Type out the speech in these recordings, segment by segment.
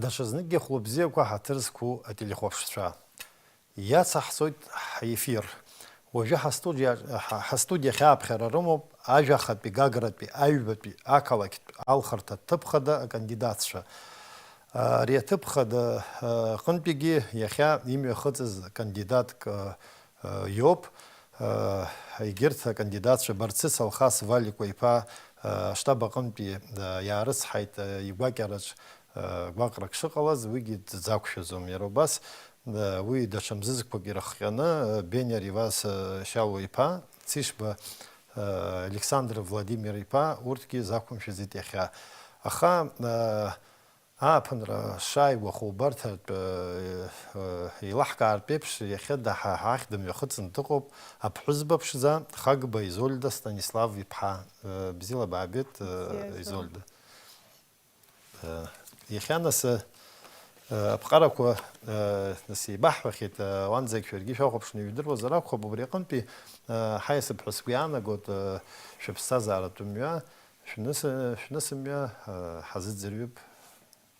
Даҽазныкгьы хәлыбзиақәа ҳаҭыр зқәу ателехәаԥшцәа. Иацаҳҵоит ҳефир. Уажәы ҳастудиа хьааԥхьара рымоуп ажәахатәи, гагратәи, аҩбатәи, ақалақьтә алхырҭа ҭыԥхада акандидатцәа. Ари аҭыԥхада аҟынтәигьы иахьа имҩахыҵыз кандидатк иоуп. Егьырҭ акандидатцәа Барцыц Алхас Валикәа-иԥа аштаб аҟынтәи иаарыцҳаит игәакьараҿ гәаҟрак шыҟалаз, уигьы дзақәшәаӡом. Иара убас уи даҽа мзызқәак ирыхҟьаны Бениа Ривас Шьалуа-иԥа, Цишба Александр Владимир-иԥа урҭгьы зақәымшәаӡеит иахьа. Аха ааԥынра шааигәахо убарҭ еилаҳкаартә еиԥш иахьа ҳахь дымҩахыҵын дыҟоуп аԥҳәызба ԥшӡа Хагба Изольда Станислав-иԥҳа. Бзиала баабеит, Изольда. Иахьа нас аԥҟарақәа еибаҳҳәахьеит, уанӡагь шәаргьы шәахәаԥшны ижәдыруазар акәхап, убри аҟынтәи ҳаиасып ҳәа сгәы иаанагоит шәыԥсҭазааратә мҩа, шәнысымҩа ҳазыӡырҩып.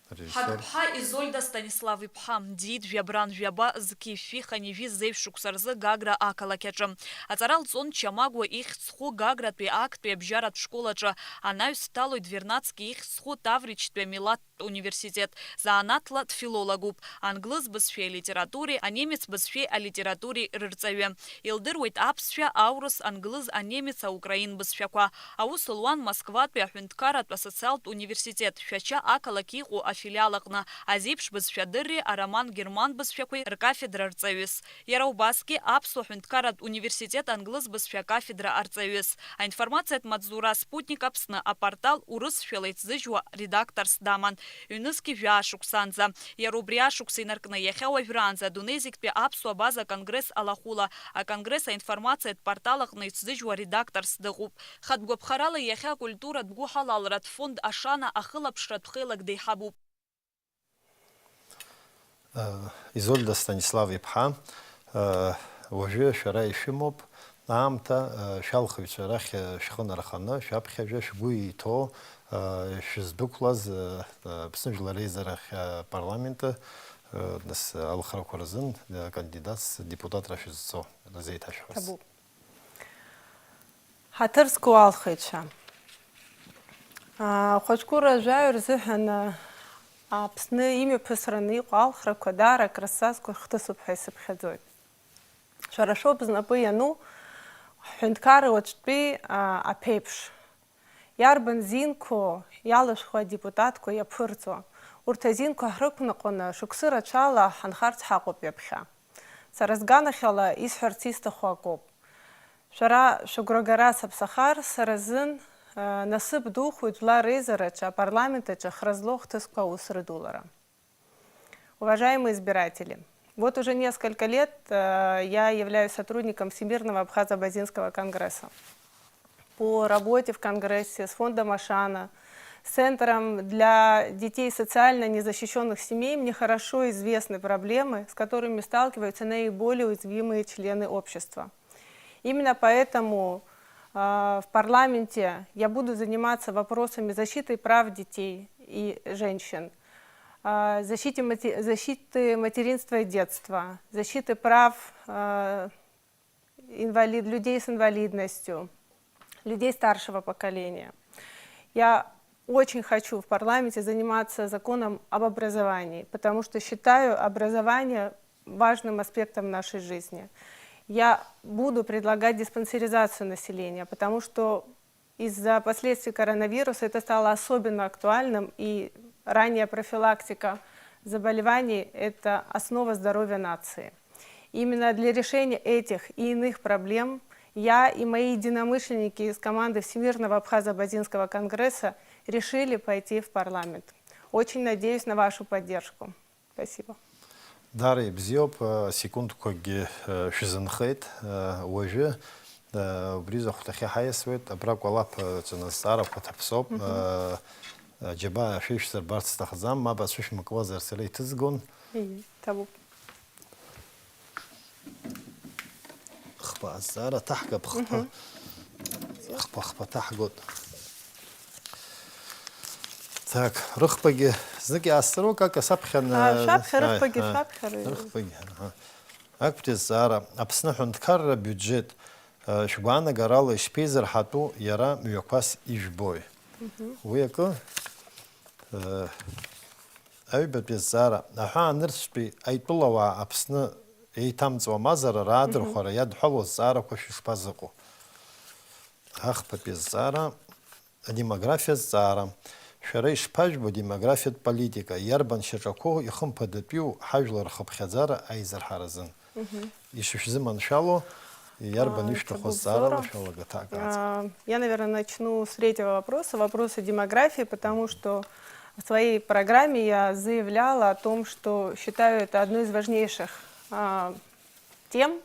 Ҳаҭԥҳа Изольда Станислав-иԥҳа дит жәабран жәаба зқьи фихани жәи зеиԥш шықәса рзы Гагра ақалақь аҿы. Аҵара лҵон Чамагәа ихьӡ зху Гагратәи актәи абжьаратә школ аҿы. Анаҩс дҭалоит Вернадски ихьӡ зху Тавричтәи амилаҭтә университет. Заанаҭла дфилологуп. Англыз бызшәеи алитературеи, анемец бызшәеи алитературеи рырҵаҩы. Илдыруеит аԥсшәа, аурыс, англыз, анемец, аукраин бызшәақәа. Аус луан Москватәи аҳәынҭқарратә асоциалтә университет шәача ақалақь иҟоу афилиал аҟны азеиԥш бызшәадырреи ароман герман бызшәақәеи ркафедра арҵаҩыс. Иара убасгьы аԥсуа аҳәынҭқарратә университет англыз бызшәа акафедра арҵаҩыс. Аинформациатә маҵзура Спутник Аԥсны апортал урысшәала иҭзыжьуа редакторс даман. Ҩнызқьи жәаа-шықәсанӡа. Иара убри ашықәса инаркны иахьа уажәраанӡа адунеи зегьтәи аԥсуа база конгресс алахәыла, аконгресс аинформациатә портал аҟны иҭзыжьуа редакторс дыҟоуп. Хатәгәаԥхарала иахьа акультуратә гәыҳалалратә фонд Ашана ахылаԥшратә хеилак деиҳабуп. Изольда Станислав-иԥҳа, уажәы шәара ишәымоуп аамҭа шәалхыҩцәа рахь шәхы нарханы, шәаԥхьажәа шәгәы иҭоу шәыздәықәлаз Аԥсны Жәлар Реизарахь апарламент алхрақәа рзын кандидатс депутатра шәызцо разеиҭашәҳәаз. Ҳаҭыр зқәу алхыҩцәа, ахәыҷқәырра жәаҩа рзыҳәан Аԥсны имҩаԥысраны иҟоу алхрақәа даара красазқәа хҭысуп ҳәа исыԥхьаӡоит. Шәара шоуп знапы иану ҳҳәынҭқарра уаҵәтәи аԥеиԥш. Иарбан зинқәо иалышәхуа адепутатқәа иаԥырҵуа. Урҭ азинқәа ҳрықәныҟәаны шықәсы рацәала ҳанхарц ҳаҟоуп ҩаԥхьа. Сара сганахьала исҳәарц исҭаху акоуп. Шәара шәыгәрагара саԥсахар, сара зын насыԥ духоит Жәлар Реизараҿы апарламентаҿы хра злоу хҭысқәа аус рыдулара. Уважаемые избиратели, вот уже несколько лет я являюсь сотрудником Всемирного Абхазо-Базинского конгресса. По работе в Конгрессе с фондом Ашана, с Центром для детей социально незащищенных семей мне хорошо известны проблемы, с которыми сталкиваются наиболее уязвимые члены общества. Именно поэтому в парламенте я буду заниматься вопросами защиты прав детей и женщин, защиты материнства и детства, защиты прав людей с инвалидностью, людей старшего поколения. Я очень хочу в парламенте заниматься законом об образовании, потому что считаю образование важным аспектом нашей жизни. Я буду предлагать диспансеризацию населения, потому что из-за последствий коронавируса это стало особенно актуальным, и ранняя профилактика заболеваний – это основа здоровья нации. Именно для решения этих и иных проблем я и мои единомышленники из команды Всемирного Абхазо-Базинского конгресса решили пойти в парламент. Очень надеюсь на вашу поддержку. Спасибо. Дарья бзиоп, секундкагьы шәизынхеит, уажәы убри захәҭахьы ҳаиасуеит, абраҟа алаԥ ҿаназҵаарақәа ҭаԥсоуп, џьаба шәишәсырбарц сҭахӡам, мап ацәышәмакуазар сара иҭызгон. Ҭабуп. خبا الزارة تحقب خبا تحقد Так, рухпаги, знаки астеро, как асапхан. Шапхи, рухпаги, шапхи. Рухпаги. Актис зара, апснахунткар бюджет. Шубана гарала шпезер хату яра мюквас ижбой. Уяко. Айбет без зара. Аха нершпи айтулава апсна эйтамцва мазара радр хора яд хавос зара кошишпазаку. Ах без зара. Демография зара. Шарейш пажбу демография политика. Ярбан шачако ихым падапиу хажлар хабхазара айзар харазан. Ишишзиман шало. Я, наверное, начну с третьего вопроса, вопроса демографии, потому что в своей программе я заявляла о том, что считаю это одной из важнейших тем.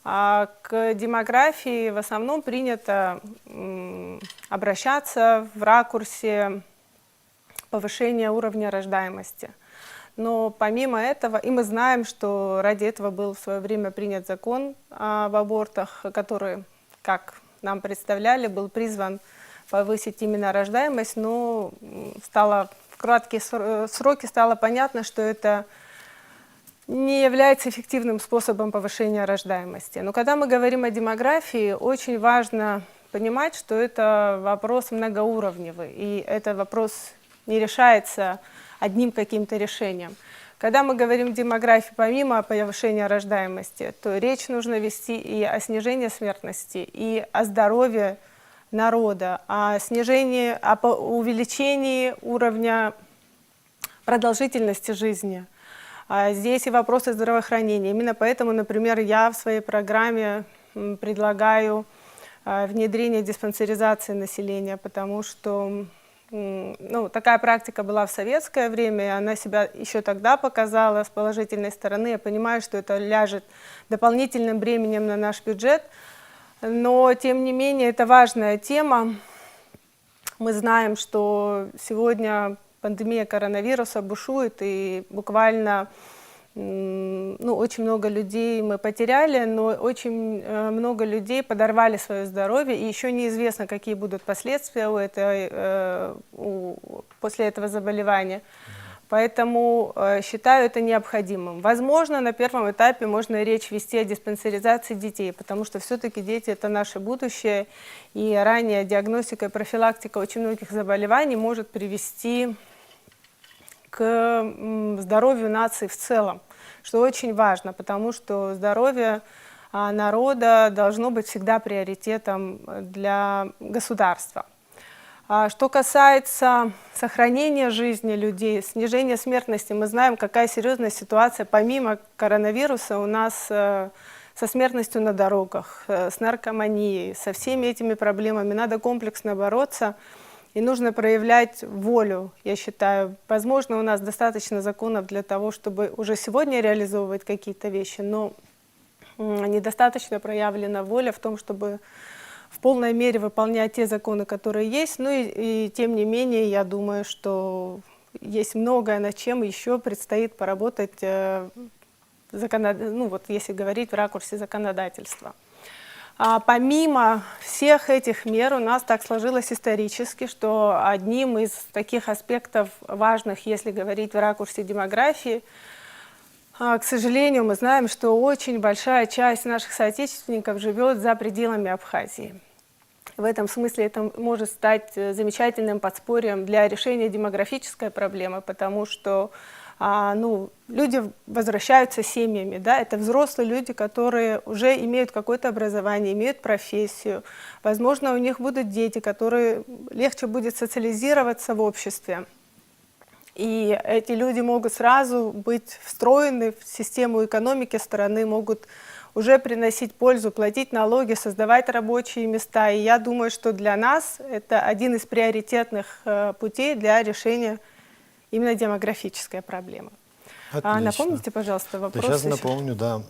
К демографии в основном принято обращаться в ракурсе повышения уровня рождаемости. Но помимо этого, и мы знаем, что ради этого был в свое время принят закон об абортах, который, как нам представляли, был призван повысить именно рождаемость, но в краткие сроки стало понятно, что это не является эффективным способом повышения рождаемости. Но когда мы говорим о демографии, очень важно понимать, что это вопрос многоуровневый, и этот вопрос не решается одним каким-то решением. Когда мы говорим о демографии, помимо повышения рождаемости, то речь нужно вести и о снижении смертности, и о здоровье народа, о увеличении уровня продолжительности жизни. Здесь и вопросы здравоохранения. Именно поэтому, например, я в своей программе предлагаю внедрение диспансеризации населения, потому что такая практика была в советское время, и она себя еще тогда показала с положительной стороны. Я понимаю, что это ляжет дополнительным бременем на наш бюджет, но, тем не менее, это важная тема. Мы знаем, что сегодня пандемия коронавируса бушует, и буквально очень много людей мы потеряли, но очень много людей подорвали свое здоровье, и еще неизвестно, какие будут последствия после этого заболевания. Поэтому считаю это необходимым. Возможно, на первом этапе можно речь вести о диспансеризации детей, потому что все-таки дети – это наше будущее, и ранняя диагностика и профилактика очень многих заболеваний может привести к здоровью нации в целом, что очень важно, потому что здоровье народа должно быть всегда приоритетом для государства. Что касается сохранения жизни людей, снижения смертности, мы знаем, какая серьезная ситуация помимо коронавируса у нас со смертностью на дорогах, с наркоманией, со всеми этими проблемами. Надо комплексно бороться. И нужно проявлять волю, я считаю. Возможно, у нас достаточно законов для того, чтобы уже сегодня реализовывать какие-то вещи, но недостаточно проявлена воля в том, чтобы в полной мере выполнять те законы, которые есть. Ну и тем не менее, я думаю, что есть многое, над чем еще предстоит поработать, если говорить в ракурсе законодательства. Помимо всех этих мер у нас так сложилось исторически, что одним из таких аспектов важных, если говорить в ракурсе демографии, к сожалению, мы знаем, что очень большая часть наших соотечественников живет за пределами Абхазии. В этом смысле это может стать замечательным подспорьем для решения демографической проблемы, потому что люди возвращаются семьями, да, это взрослые люди, которые уже имеют какое-то образование, имеют профессию, возможно, у них будут дети, которые легче будет социализироваться в обществе, и эти люди могут сразу быть встроены в систему экономики страны, могут уже приносить пользу, платить налоги, создавать рабочие места, и я думаю, что для нас это один из приоритетных путей для решения именно демографическая проблема. Напомните, пожалуйста, вопрос. Сейчас напомню, да.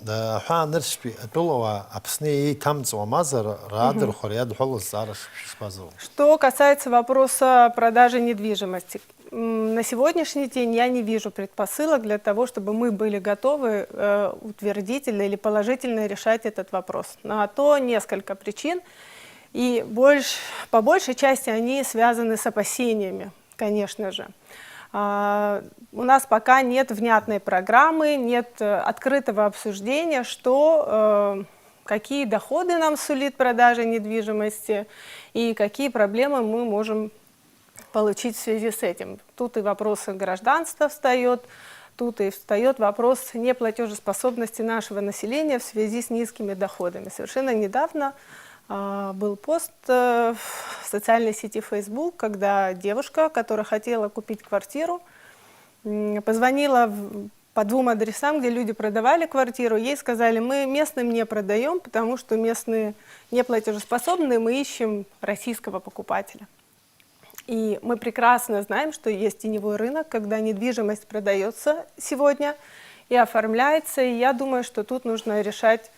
Что касается вопроса продажи недвижимости, на сегодняшний день я не вижу предпосылок для того, чтобы мы были готовы утвердительно или положительно решать этот вопрос. На то несколько причин, и по большей части они связаны с опасениями. конечно же. У нас пока нет внятной программы, нет открытого обсуждения, какие доходы нам сулит продажа недвижимости и какие проблемы мы можем получить в связи с этим. Тут и вопросы гражданства встает, тут и встает вопрос неплатежеспособности нашего населения в связи с низкими доходами. Совершенно недавно был пост в социальной сети Facebook, когда девушка, которая хотела купить квартиру, позвонила по 2 адресам, где люди продавали квартиру. Ей сказали: мы местным не продаем, потому что местные неплатежеспособные, мы ищем российского покупателя. И мы прекрасно знаем, что есть теневой рынок, когда недвижимость продается сегодня и оформляется. И я думаю, что тут нужно решать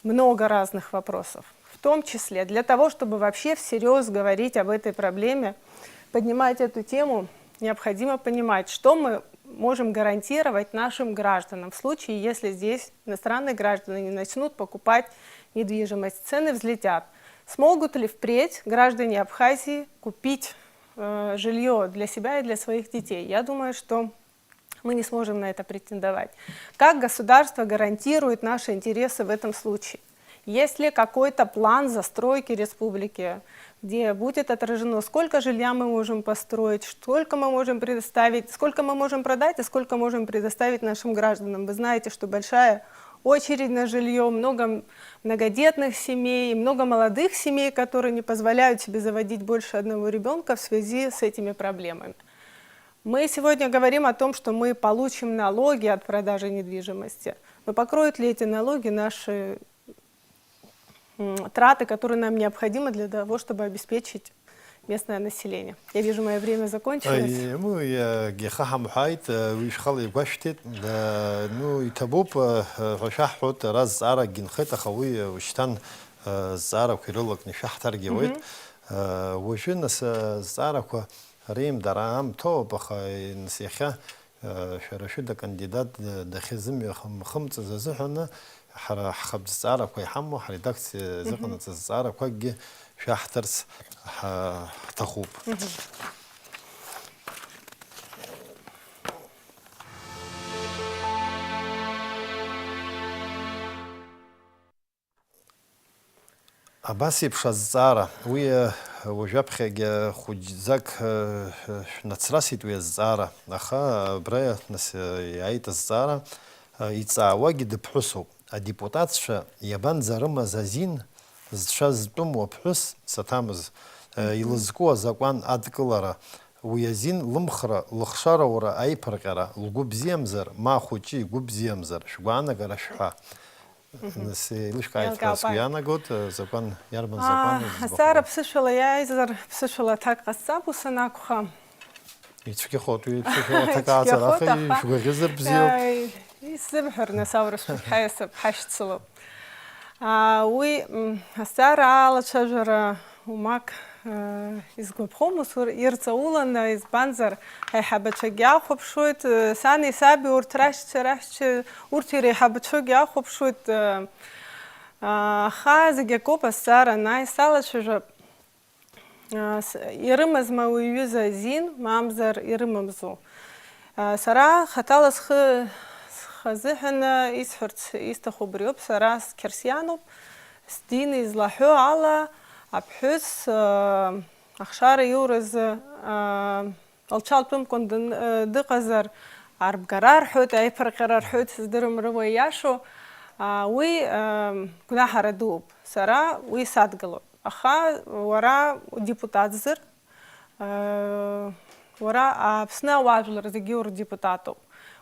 много разных вопросов. В том числе для того, чтобы вообще всерьез говорить об этой проблеме, поднимать эту тему, необходимо понимать, что мы можем гарантировать нашим гражданам в случае, если здесь иностранные граждане не начнут покупать недвижимость, цены взлетят. Смогут ли впредь граждане Абхазии купить жилье для себя и для своих детей? Я думаю, что мы не сможем на это претендовать. Как государство гарантирует наши интересы в этом случае? Есть ли какой-то план застройки республики, где будет отражено, сколько жилья мы можем построить, сколько мы можем предоставить, сколько мы можем продать и сколько можем предоставить нашим гражданам? Вы знаете, что большая очередь на жилье, много многодетных семей, много молодых семей, которые не позволяют себе заводить больше одного ребенка в связи с этими проблемами. Мы сегодня говорим о том, что мы получим налоги от продажи недвижимости. Но покроют ли эти налоги наши траты, которые нам необходимы для того, чтобы обеспечить местное население? Я вижу, мое время закончилось. Мы гехахам хайт вишхали гваштет ну и табуп гашахот раз зара гинхета хави уштан зара кириллок нишахтар гевит вошин нас зара ко рим дарам то бахай нсиха шарашуда кандидат дахизм خمس زحنا خبز زارا كوي حمو حريدكت زقنة الزارا كوي شاحترس تخوب أباسي بشزارة ويا وجبخة خجزك نتصرسيت ويا الزارة أخا برايا نس يعيت الزارة يتساوي دبحسو الديبوتات شا يبان زرما زازين شازتم وبحس ستامز يلزقوا زقوان أدقلرا ويزين لمخرا لخشارا ورا أي برقرا الجوب زيمزر ما خوشي جوب زيمزر شقوانا قرشها نس ليش كايت كاسويانا قلت زقوان يربن زقوان سارة بسشلا يايزر بسشلا تاك قصاب وسناكوها يتفكي خوتو يتفكي تكاثر أخي شو غزر بزيو يسبحر نساورس بحيسب حشت صلب وي سارة على شجرة وماك изгуб хомусур ирцаулана избанзар хайхабачагя хопшует сани саби уртрашче уртире хабачагя хопшует хазиге копа сара най сала чужа ирымаз мауюза зин мамзар ирымамзу сара хаталас хазихана исхурт истахубриоп сара керсианов стин излаху ала أبحث أخشار يورز الشالبم كون دقزر عرب قرار حوت أي فرق قرار حوت درم روياشو وي كنا حردوب سرا وي صادقلو أخا ورا ديبوتات زر ورا أبسنا واجل رزقيور ديبوتاتو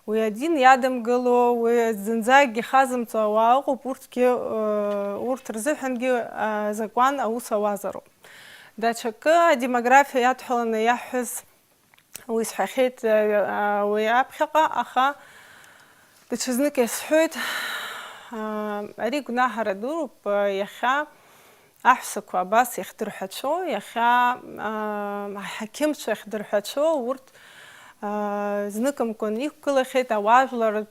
ويدين يادم قلو وزنزاقي خازم تواغو بورتكي ورت رزحنجي زقوان أو سوازرو دا شكا ديموغرافيا يدحل يحز ويسحخيت ويابخقا أخا دتشزنك يسحوت أريق ناهر دوروب يخا أحسك واباس يخدر حتشو يخا حكيمتشو يخدر حتشو ورت знаком коних коли хета важлар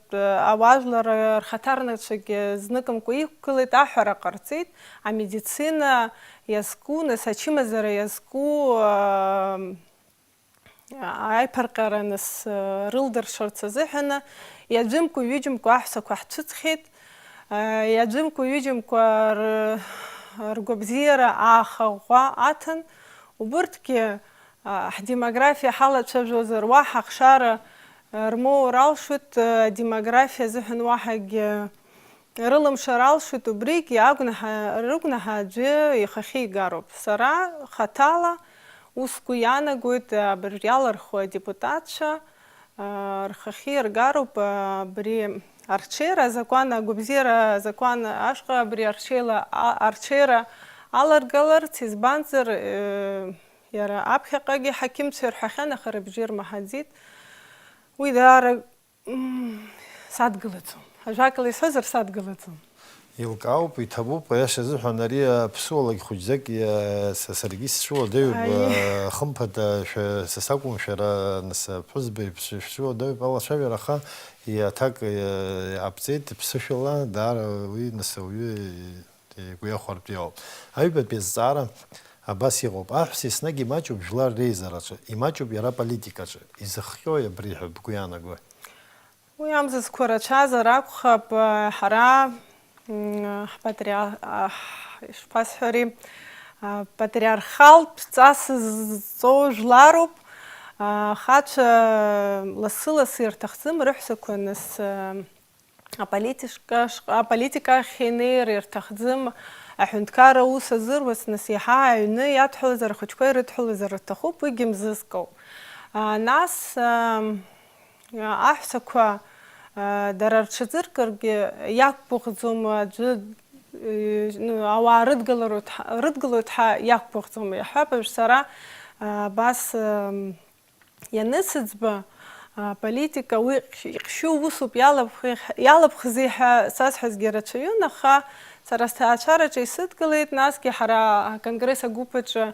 хатарничек знаком коних коли та харакарцит а медицина язку не сачиме зара язку аиԥарҟьара нас рылдыршарц азыҳәаны иаӡәымкәа-ҩыџьамкәа аҳәсақәа ҳцәыҵхьеит, иаӡәымкәа-ҩыџьамкәа ргәабзиара аахаӷәӷәа аҭан, убырҭгьы ҳдемографиа ҳалацәажәозар уаҳа хшара рмоур алшоит, адемографиа азыҳәан уаҳагьы рылымшар алшоит, убригьы рыгәнаҳа аӡәы ихахьы игароуп. Сара хаҭала усгәы иаанагоит абыржә иалырхуа адепутатцәа рхахьы иргароуп абри арҽеира азакәан, агәабзиара азакәан ашҟа абри арҽеира аларгаларц, избанзар иара аԥхьаҟагьы ҳақьымцәа ирҳәахьан, аха рыбжьы рмаҳаӡеит. Уи даара садгылаӡом. Ажәакала исҳәозар садгылаӡом. Илкаауп, иҭабуп, аиаша азыҳәан ари аԥсуалагь хәыҷӡак саргьы сшәыуадаҩуп, хымԥада са сакәым шәара нас аԥҳәызба шәшәыуадаҩуп алацәажәара, аха аҭак иҟабҵеит ԥсышәала, даара уи нас ауаҩы игәы иахәартә иоуп. Аҩбатәи азҵаара абас иҟоуп. Аҳәса еснагь имаҷуп жәлар реизараҿы, имаҷуп иара политикаҿы. Изыхҟьои абри ҳәа бгәы иаанагои? Уи амзазқәа рацәазар акәхап, ҳара ишԥасҳәари, патриархалтә ҵас зҵоу жәларуп, ахацәа лассы-лассы ирҭахӡам рыҳәсақәа нас аполитика ахь инеир ирҭахӡам, аҳәынҭқарра аус азыруац нас иаҳа аҩны иадҳәалазар, ахәыҷқәа ирыдҳәалазар рҭахуп, уигьы мзызкоуп. Нас аҳәсақәа дара рҽаӡыркыргьы иақәгәыӷӡом, аӡәы ауаа рыдгылоит ҳәа иақәгәыӷӡом. Иаҳҳәап, сара абас ианысыӡба политика уи иҟьшьу усуп, иалаԥхзи ҳәа сазҳәазгьы рацәаҩын, аха сара сҭаацәараҿы исыдгылеит, насгьы ҳара аконгресс агәыԥаҿы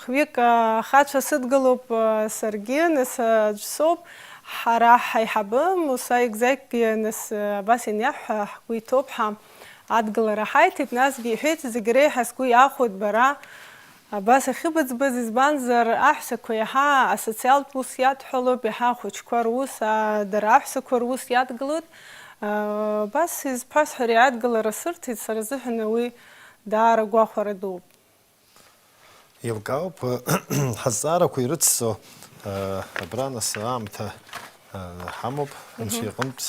хҩык ахацәа сыдгылоуп саргьы, нас аӡә соуп. Ҳара ҳаиҳабы Муса Егзекгьы нас абас ианиаҳҳәа ҳгәы иҭоуп ҳәа адгылара ҳаиҭеит, насгьы иҳәеит зегь реиҳа сгәы иахәоит бара абас ахьыбыӡбыз, избанзар аҳәсақәа иаҳа асоциалтә ус иадҳәалоуп, иаҳа ахәыҷқәа рус, дара аҳәсақәа рус иадгылоит. Абас изԥасҳәари адгылара сырҭеит, сара азыҳәан уи даара гәахәара дууп. Еилкаауп, ҳазҵаарақәа ирыццо абра нас аамҭа ҳамоуп, мши иҟынтә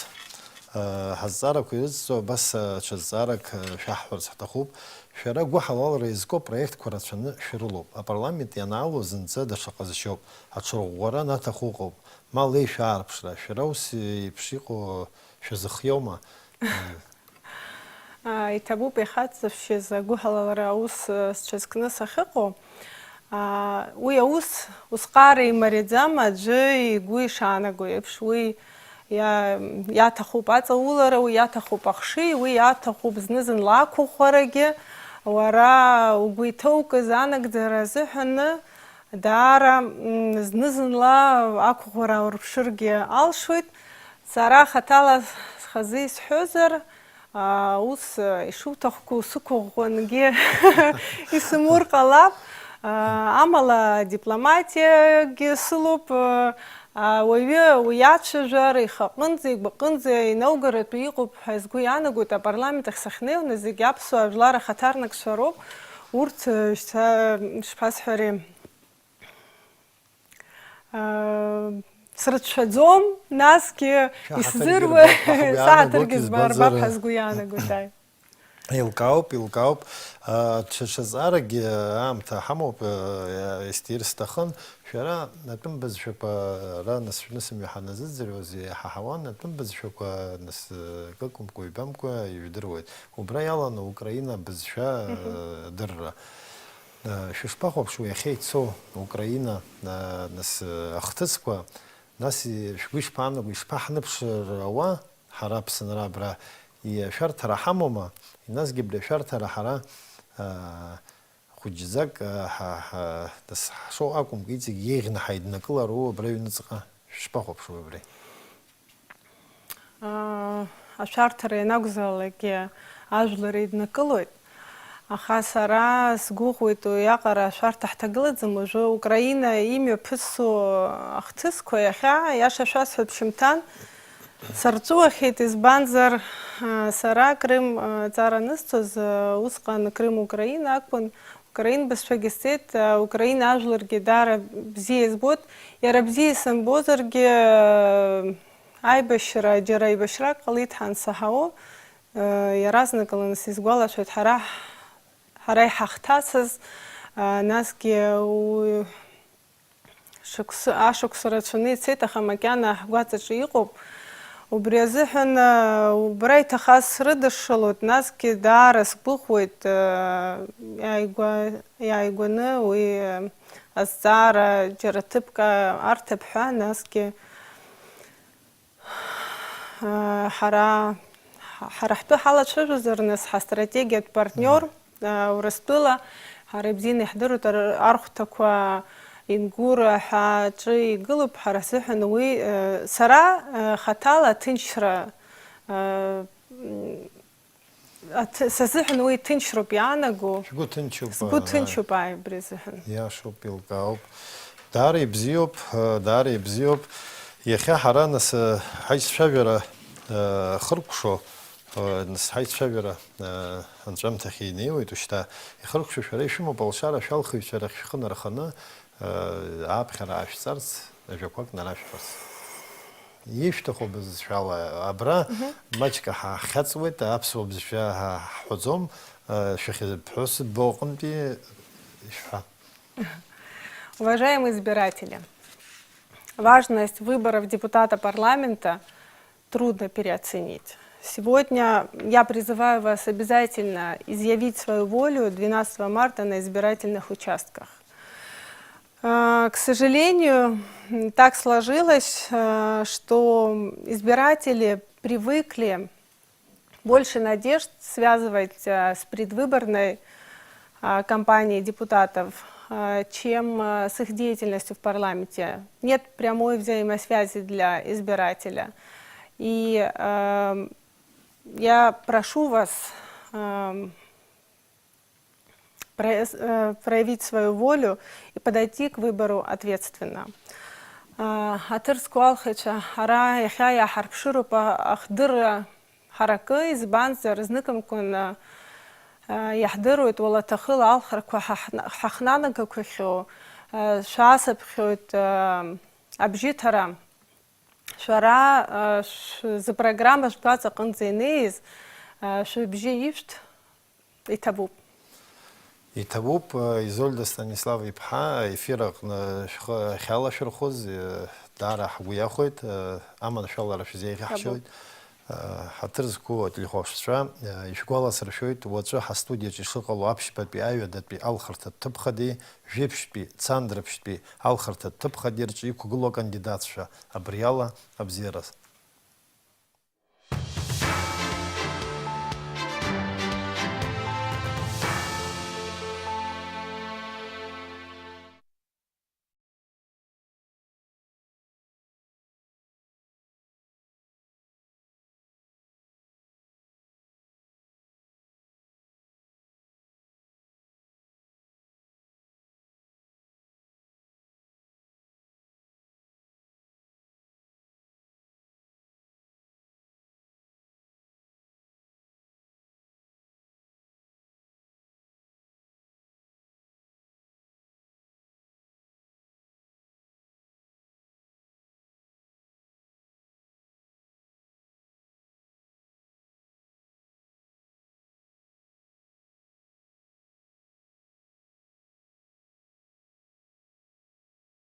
ҳазҵаарақәа ирыццо абас ҽазҵаарак шәаҳҳәарц ҳҭахуп. Шәара гәы ҳалалра изго проектқәа рацәаны шәрылоуп. Апарламент ианаало зынӡа даҽа ҟазшьоуп. Аҽырӷәӷәара наҭаху ыҟоуп. Ма леи шәаарԥшра. Шәара ус еиԥш иҟоу шәазыхиоума? Иҭабуп ихаҵзаашьаз агәы ҳалалра аус сҽазкны сахьыҟоу. Уи аус усҟаара имариаӡам аӡәы игәы ишаанаго еиԥш. Уи иаҭахуп аҵаулара, уи иаҭахуп ахшыҩ, уи иаҭахуп зны-зынла ақәыӷәӷәарагьы. Уара угәы иҭоукыз анагӡара азыҳәаны даара зны-зынла ақәыӷәӷәара аурԥшыргьы алшоит. Сара хаҭала схазы исҳәозар, ус ишуҭахқәоу сықәыӷәӷәангьы исымур ҟалап. Амала дипломатиагьы сылоуп, уаҩы уи иацәажәар ихаҟынӡа, игәаҟынӡа инаугаратәы иҟоуп ҳәа сгәы иаанагоит. Апарламент ахь сахьнеиуаны зегьы аԥсуаа жәлар ахаҭарнакцәа роуп. Урҭ ишԥасҳәари, срыцәшәаӡом, насгьы исзыруа саҳаҭыргьы збарбап ҳәа сгәы иаанагоит. Илкаауп, ҽазҵааракгьы аамҭа ҳамоуп, исҭир сҭахын. Шәара атәым бызшәақәа ара нас шәнысымҩа ҳаназыӡырҩуаз иҳаҳауан, атәым бызшәақәа нас кыкәымкәа, ҩбамкәа ижәдыруеит. Убра иаланы Украина бызшәа дырра. Шәышԥахәаԥшуа иахьа ицо Украина нас ахҭысқәа, нас шәгәы ишԥаанаго, ишԥаҳныԥшрауа ҳара Аԥсынра абра ишәарҭара ҳамоума? Насгьы абри ашәарҭара ҳара хәыҷӡак ҳшоу акәымкәа иҵегь еиӷьны ҳаиднакылароу абра аҩныҵҟа. Шәышԥахәаԥшуа абри? Ашәарҭара ианакәзаалакгьы ажәлар еиднакылоит. Аха сара сгәыӷуеит уиаҟара ашәарҭа ҳҭагылаӡам уажәы Украина имҩаԥысу ахҭысқәа иахьа иаша шәасҳәап шьымҭан сарҵәуахьеит, избанзар сара Крым ҵара анысҭоз усҟан Крым Украина акәын. Украин бызшәагьы сцеит, Украина ажәларгьы даара бзиа избоит. Иара бзиа исымбозаргьы аибашьра, џьара аибашьрак ҟалеит ҳансаҳауа. Иаразнакыланы сизгәалашәоит ҳара иҳахҭацыз, насгьы ашықәса рацәаны ицеит, аха макьана ҳгәаҵаҿы иҟоуп. Убри азыҳәан убра иҭахаз срыдышшылоит, насгьы даара сгәыӷуеит иааигәаны уи азҵаара џьара ҭыԥк арҭап ҳәа, насгьы ҳара ҳтәы ҳалацәажәозар нас ҳастратегиатә партниор Урыстәыла ҳара ибзианы иҳдыруеит архәҭақәа ингәыра ҳәа аҿы игылоуп, ҳара сыҳәан уи сара хаҭала аҭынчра сазыҳәан уи ҭынчроуп иаанаго. Шәгәы ҭынчуп. Сгәы ҭынчуп абри азыҳәан. Иашоуп, илкаауп. Даара ибзиоуп, даара ибзиоуп. Иахьа ҳара нас ҳаиццәажәара хыркәшо, нас ҳаиццәажәара анҵәамҭахь инеиуеит ушьҭа. Ихыркәшо шәара ишәымоуп алшара шәалхыҩцәа рахь шәхы нарханы аԥхьара аашәҵарц, ажәақәак нарашәҳәарц. Ишәҭаху бызшәала абра маҷк ҳахьаҵуеит, аԥсуа бызшәа ҳҳәаӡом, шәахьыԥҳәыс быҟнтәи ишәҳәа. Уважаемые избиратели, важность выборов депутата парламента трудно переоценить. Сегодня я призываю вас обязательно изъявить свою волю 12 марта на избирательных участках. К сожалению, так сложилось, что избиратели привыкли больше надежд связывать с предвыборной кампанией депутатов, чем с их деятельностью в парламенте. Нет прямой взаимосвязи для избирателя. И я прошу вас проявить свою волю и подойти к выбору ответственно. Атырскуалхача ҳара иахьа иаҳарԥшыроуп ахдырра ҳаракы, избанзар зныкымкәан иаҳдыруеит уалаҭахыла алхрақәа ҳахнанагақәахьоу, шәасыԥхьоит абжьыҭара. Шәара зыпрограмма шәгәаҵаҟынӡа инеиз шәыбжьы ишәҭ иҭабуп. Иҭабуп, Изольда Станислав-иԥҳа эфир аҟны шәхы ахьалашәырхәыз даара ҳгәы иахәеит, аманшәалара шәзеиӷьаҳшьоит. Ҳаҭыр зқәу ателехәаԥшцәа ишәгәаласыршәоит, уаҵәы ҳастудиаҿы ишыҟало аԥшьбатәи аҩадатәи алхырҭатә ҭыԥхадеи, жәеиԥшьтәи, цандрыԥшьтәи алхырҭатә ҭыԥхадеи рҿы иқәгылоу акандидатцәа, абри ала абзиараз.